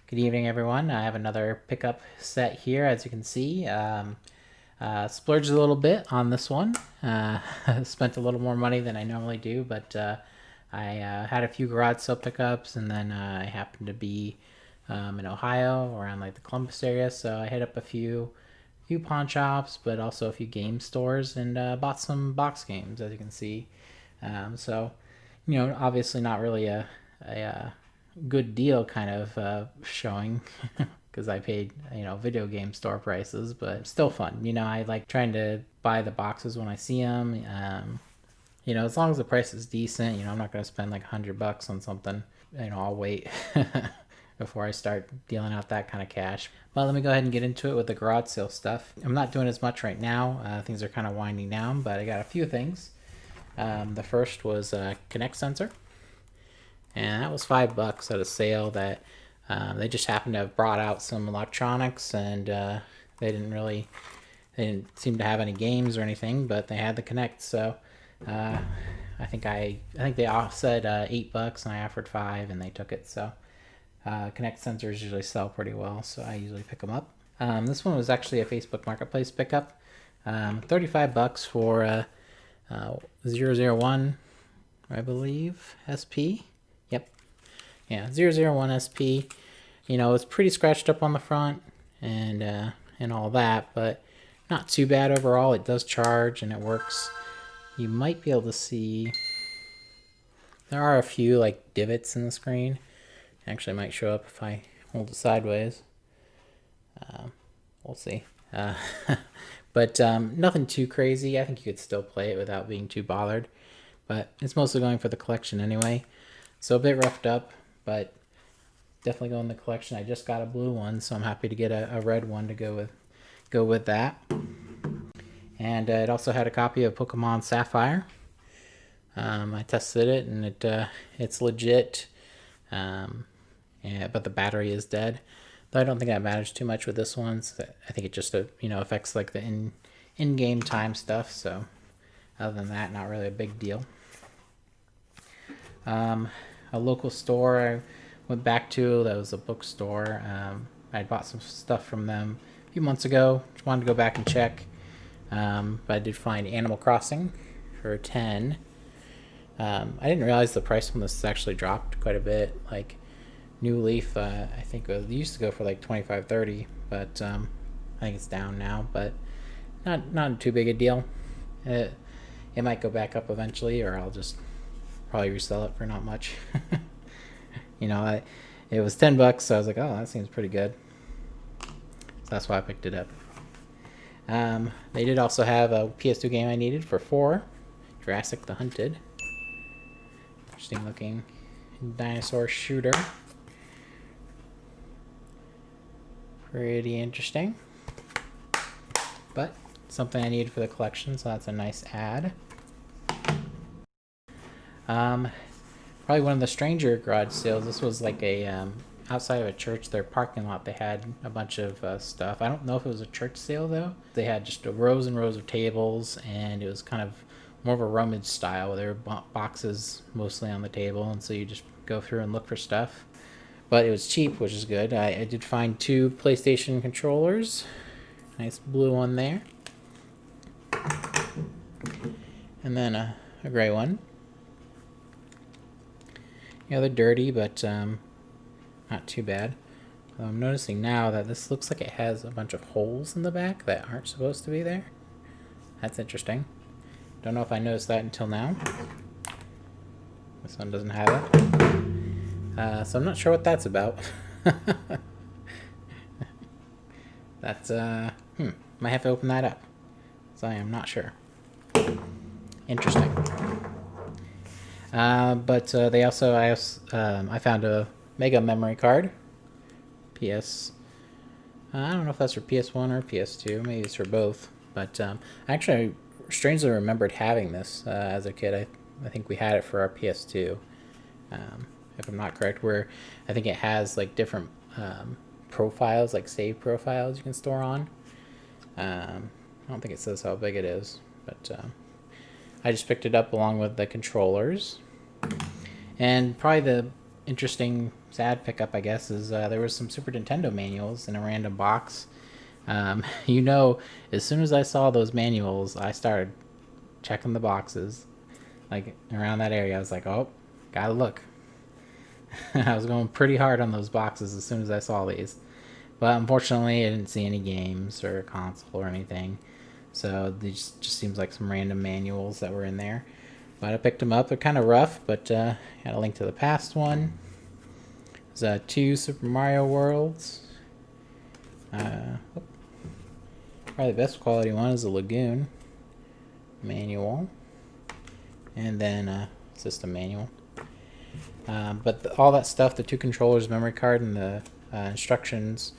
Good evening, everyone. I have another pickup set here, as you can see. Splurged a little bit on this one. Spent a little more money than I normally do, but I had a few garage sale pickups, and then I happened to be in Ohio, around like the Columbus area, so I hit up a few pawn shops, but also a few game stores, and bought some box games, as you can see. So, obviously not really a good deal kind of showing because I paid video game store prices, but still fun. I like trying to buy the boxes when I see them. As long as the price is decent, I'm not going to spend like $100 on something. I'll wait before I start dealing out that kind of cash. But let me go ahead and get into it with the garage sale stuff. I'm not doing as much right now. Things are kind of winding down, but I got a few things. The first was a Kinect sensor, and that was $5 at a sale that they just happened to have brought out some electronics, and they didn't seem to have any games or anything, but they had the Kinect. So I think they offset $8 and I offered 5 and they took it. So Kinect sensors usually sell pretty well, so I usually pick them up. This one was actually a Facebook Marketplace pickup. $35 for 001, I believe, SP. Yep. Yeah, 001 SP. It's pretty scratched up on the front and all that, but not too bad overall. It does charge and it works. You might be able to see there are a few like divots in the screen. Actually, it might show up if I hold it sideways. We'll see. But nothing too crazy. I think you could still play it without being too bothered. But it's mostly going for the collection anyway. So a bit roughed up, but definitely go in the collection. I just got a blue one, so I'm happy to get a red one to go with that. And it also had a copy of Pokemon Sapphire. I tested it, and it's legit. But the battery is dead. Though I don't think that matters too much with this one. So I think it just affects like the in-game time stuff. So other than that, not really a big deal. A local store I went back to, that was a bookstore. I bought some stuff from them a few months ago. Just wanted to go back and check. But I did find Animal Crossing for 10. I didn't realize the price on this actually dropped quite a bit. Like New Leaf, I think it used to go for like 25-30, but I think it's down now. But not too big a deal. It might go back up eventually, or I'll just probably resell it for not much. It was $10, so I was like, oh, that seems pretty good. So that's why I picked it up. They did also have a PS2 game I needed for 4, Jurassic the Hunted. Interesting looking dinosaur shooter. Pretty interesting. But something I needed for the collection, so that's a nice add. Probably one of the stranger garage sales. This was like a outside of a church, their parking lot. They had a bunch of stuff. I don't know if it was a church sale though. They had just rows and rows of tables, and it was kind of more of a rummage style. There were boxes mostly on the table, and so you just go through and look for stuff. But it was cheap, which is good. I did find 2 PlayStation controllers. Nice blue one there. And then a gray one. They're dirty, but not too bad. I'm noticing now that this looks like it has a bunch of holes in the back that aren't supposed to be there. That's interesting. Don't know if I noticed that until now. This one doesn't have it. So I'm not sure what that's about. That's, might have to open that up. So I am not sure. Interesting. But they also, I found a Mega memory card. I don't know if that's for PS1 or PS2. Maybe it's for both. But I actually strangely remembered having this as a kid. I think we had it for our PS2. If I'm not correct, where I think it has like different profiles, like save profiles you can store on. I don't think it says how big it is, but I just picked it up along with the controllers. And probably the interesting sad pickup, I guess, is there was some Super Nintendo manuals in a random box. You know, as soon as I saw those manuals, I started checking the boxes. Like, around that area, I was like, oh, gotta look. I was going pretty hard on those boxes as soon as I saw these. But unfortunately, I didn't see any games or a console or anything. So these just seems like some random manuals that were in there. But I picked them up. They're kind of rough, but got a link to the past one. There's 2 Super Mario Worlds. Probably the best quality one is the Lagoon manual. And then system manual. But all that stuff, the 2 controllers, memory card, and the instructions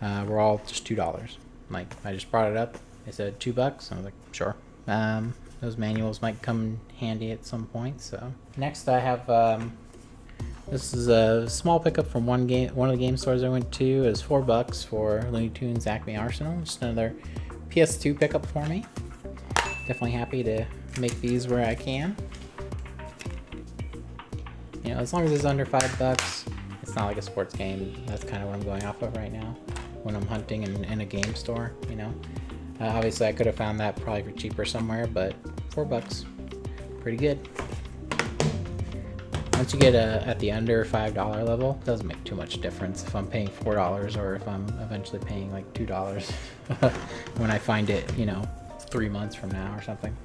were all just $2. Like, I just brought it up. They said $2. I was like, sure. Those manuals might come handy at some point. So next, I have this is a small pickup from one of the game stores I went to. It was $4 for Looney Tunes Acme Arsenal. Just another PS2 pickup for me. Definitely happy to make these where I can. You know, as long as it's under $5, it's not like a sports game. That's kind of what I'm going off of right now when I'm hunting in a game store, you know. Obviously, I could have found that probably for cheaper somewhere, but $4, pretty good. Once you get at the under $5 level, it doesn't make too much difference if I'm paying $4 or if I'm eventually paying like $2 when I find it, you know, 3 months from now or something.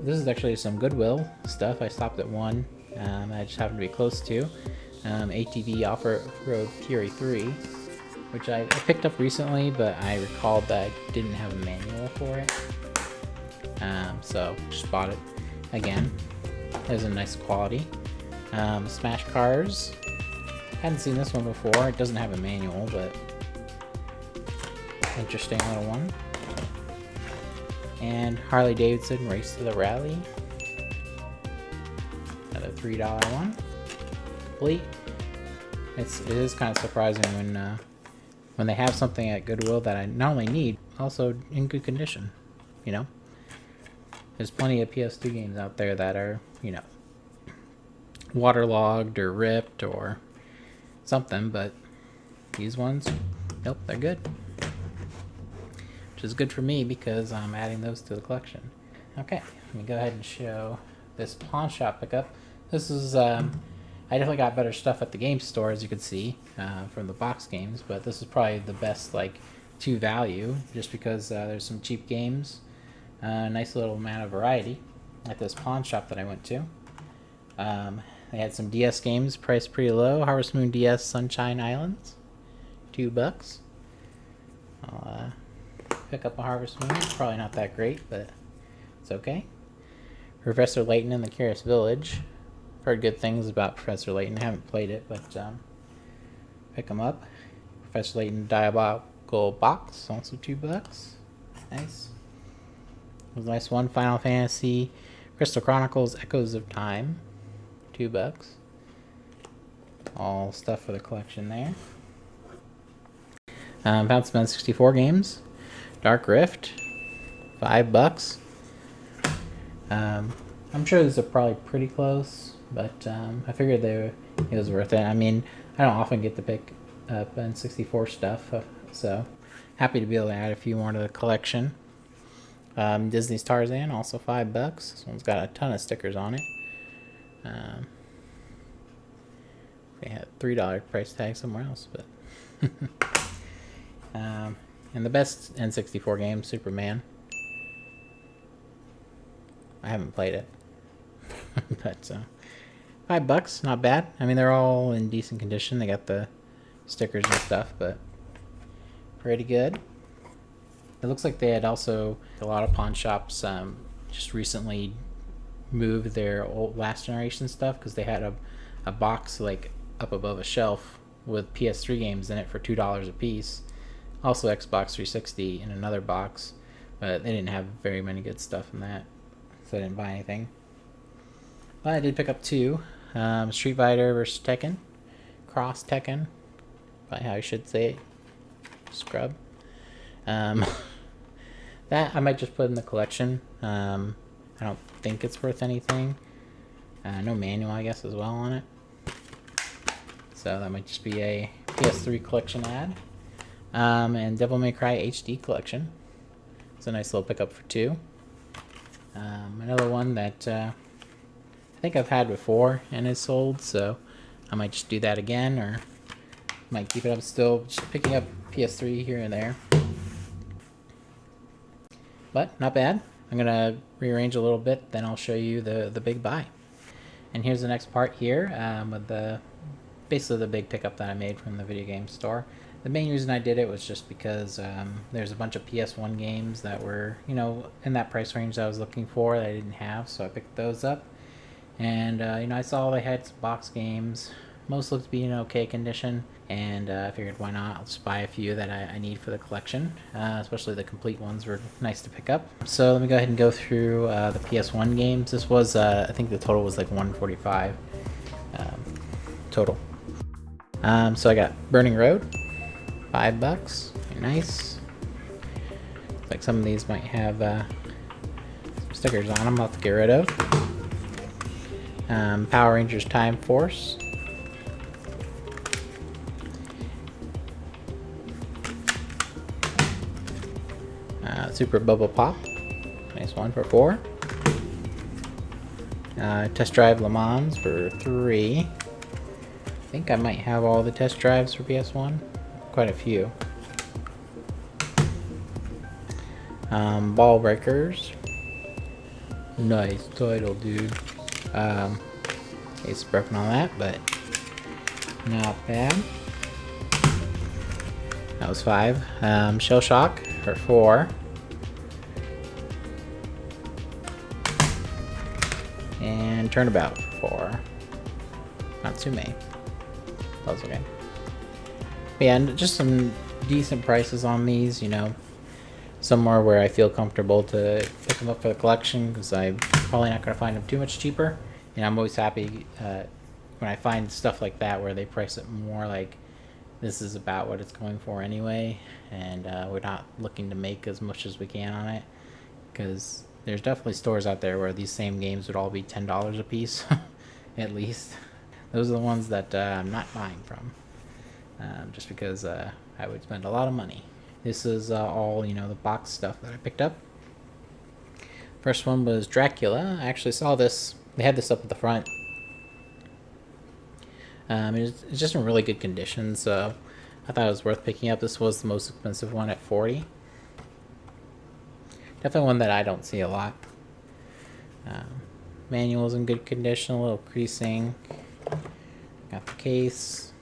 This is actually some Goodwill stuff. I stopped at one. I just happened to be close to ATV Off-Road Fury 3, which I picked up recently, but I recalled that I didn't have a manual for it. So just bought it again. It has a nice quality. Smash Cars. Hadn't seen this one before. It doesn't have a manual, but interesting little one. And Harley Davidson Race to the Rally. Another $3 one. Complete. It is kind of surprising when they have something at Goodwill that I not only need, also in good condition. You know, there's plenty of PS2 games out there that are, you know, waterlogged or ripped or something, but these ones, nope, they're good. Which is good for me because I'm adding those to the collection. Okay, let me go ahead and show this pawn shop pickup. This is, I definitely got better stuff at the game store, as you can see, from the box games, but this is probably the best, like, to value, just because there's some cheap games, nice little amount of variety at this pawn shop that I went to. They had some DS games priced pretty low. Harvest Moon DS Sunshine Islands, $2. I'll pick up a Harvest Moon. It's probably not that great, but it's okay. Professor Layton and the Curious Village. Heard good things about Professor Layton. I haven't played it, but pick them up. Professor Layton Diabolical Box, also $2. Nice. It was a nice one. Final Fantasy Crystal Chronicles Echoes of Time, $2. All stuff for the collection there. Found some N64 games. Dark Rift, $5. I'm sure these are probably pretty close, but I figured it was worth it. I mean, I don't often get to pick up N64 stuff, so happy to be able to add a few more to the collection. Disney's Tarzan, also $5. This one's got a ton of stickers on it. They had a $3 price tag somewhere else, but and the best N64 game, Superman. I haven't played it, but $5, not bad. I mean, they're all in decent condition. They got the stickers and stuff, but pretty good. It looks like they had also, a lot of pawn shops just recently moved their old last generation stuff, because they had a box like up above a shelf with PS3 games in it for $2 a piece. Also Xbox 360 in another box, but they didn't have very many good stuff in that, so I didn't buy anything. But I did pick up 2. Street Fighter vs. Tekken. Cross Tekken. Probably how I should say it. Scrub. That I might just put in the collection. I don't think it's worth anything. No manual, I guess, as well on it. so that might just be a PS3 collection ad. And Devil May Cry HD collection. It's a nice little pickup for 2. Another one that I think I've had before and is sold, so I might just do that again, or might keep it up still, just picking up PS3 here and there. But not bad. I'm gonna rearrange a little bit, then I'll show you the big buy. And here's the next part here, with basically the big pickup that I made from the video game store. The main reason I did it was just because there's a bunch of PS1 games that were, in that price range that I was looking for that I didn't have, so I picked those up. And, I saw they had some box games. Most looked to be in okay condition, and I figured why not, I'll just buy a few that I need for the collection, especially the complete ones were nice to pick up. So let me go ahead and go through the PS1 games. This was, I think the total was like $145 total. So I got Burning Road, $5, very nice. Looks like some of these might have some stickers on them I'll have to get rid of. Power Rangers Time Force. Super Bubble Pop, nice one for $4. Test Drive Le Mans for $3. I think I might have all the test drives for PS1, quite a few. Ball Breakers, nice title, dude. Case broken on that, but not bad. That was $5. Shell Shock for $4. And Turnabout for $4. Not too many. Puzzle game. But yeah, and just some decent prices on these, somewhere where I feel comfortable to pick them up for the collection, because I'm probably not going to find them too much cheaper. And I'm always happy when I find stuff like that where they price it more like this is about what it's going for anyway, and we're not looking to make as much as we can on it, because there's definitely stores out there where these same games would all be $10 a piece at least. Those are the ones that I'm not buying from, just because I would spend a lot of money. This is all, the box stuff that I picked up. First one was Dracula. I actually saw this. They had this up at the front. It's just in really good condition, so I thought it was worth picking up. This was the most expensive one at $40. Definitely one that I don't see a lot. Manual's in good condition, a little creasing. Got the case.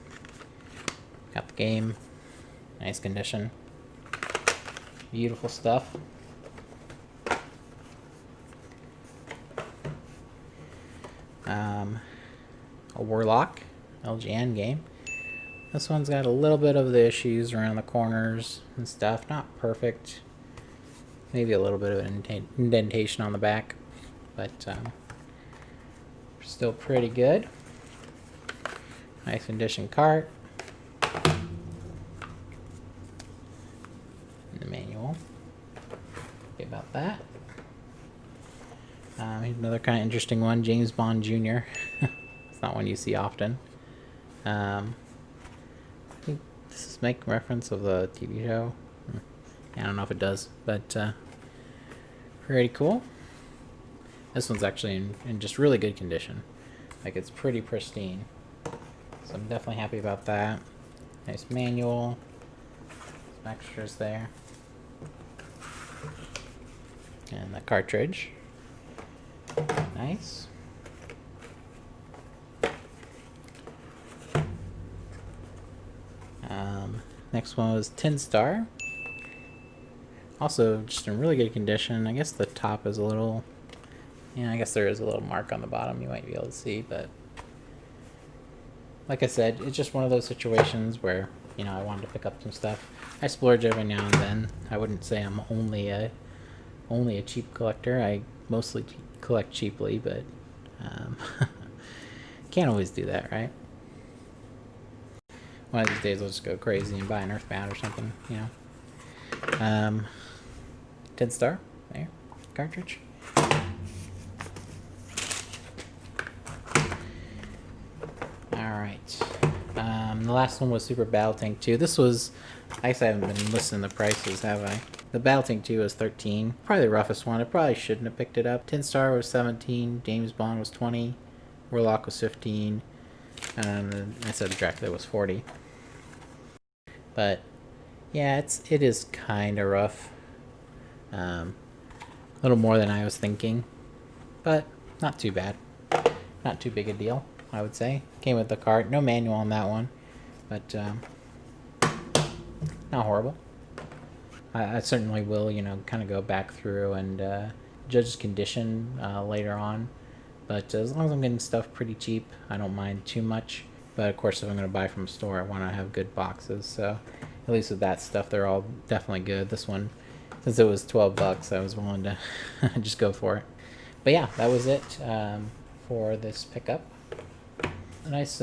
Got the game. Nice condition. Beautiful stuff. A Warlock LGN game. This one's got a little bit of the issues around the corners and stuff. Not perfect. Maybe a little bit of an indentation on the back, but still pretty good. Nice condition cart. And the manual. Okay, about that. Here's another kind of interesting one, James Bond Jr. It's not one you see often. I think this is making reference of the TV show. I don't know if it does, but pretty cool. This one's actually in just really good condition. Like, it's pretty pristine. So I'm definitely happy about that. Nice manual. Some extras there. And the cartridge. Nice. Next one was Tin Star. Also just in really good condition. I guess the top is a little... Yeah, I guess there is a little mark on the bottom you might be able to see, but... Like I said, it's just one of those situations where, I wanted to pick up some stuff. I splurge every now and then. I wouldn't say I'm only a cheap collector. I mostly collect cheaply, but can't always do that, right? One of these days I'll just go crazy and buy an Earthbound or something, Tin Star, there, cartridge. Alright. And the last one was Super Battle Tank 2. This was, I guess I haven't been listening to prices, have I? The Battle Tank 2 was 13. Probably the roughest one. I probably shouldn't have picked it up. Tin Star was 17. James Bond was 20. Warlock was 15. And I said Dracula was 40. But yeah, it is kind of rough. A little more than I was thinking, but not too bad. Not too big a deal, I would say. Came with the cart. No manual on that one, but not horrible. I certainly will, kind of go back through and judge its condition later on. But as long as I'm getting stuff pretty cheap, I don't mind too much. But of course, if I'm going to buy from a store, I want to have good boxes. So at least with that stuff, they're all definitely good. This one, since it was $12, I was willing to just go for it. But yeah, that was it for this pickup. A nice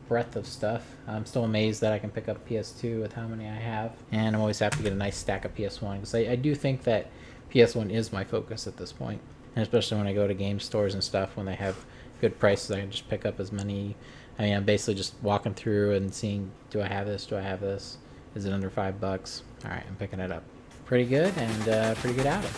breadth of stuff. I'm still amazed that I can pick up PS2 with how many I have. And I'm always happy to get a nice stack of PS1, because I do think that PS1 is my focus at this point. And especially when I go to game stores and stuff, when they have good prices, I can just pick up as many. I mean, I'm basically just walking through and seeing, do I have this? Do I have this? Is it under $5? All right, I'm picking it up. Pretty good, and pretty good outing.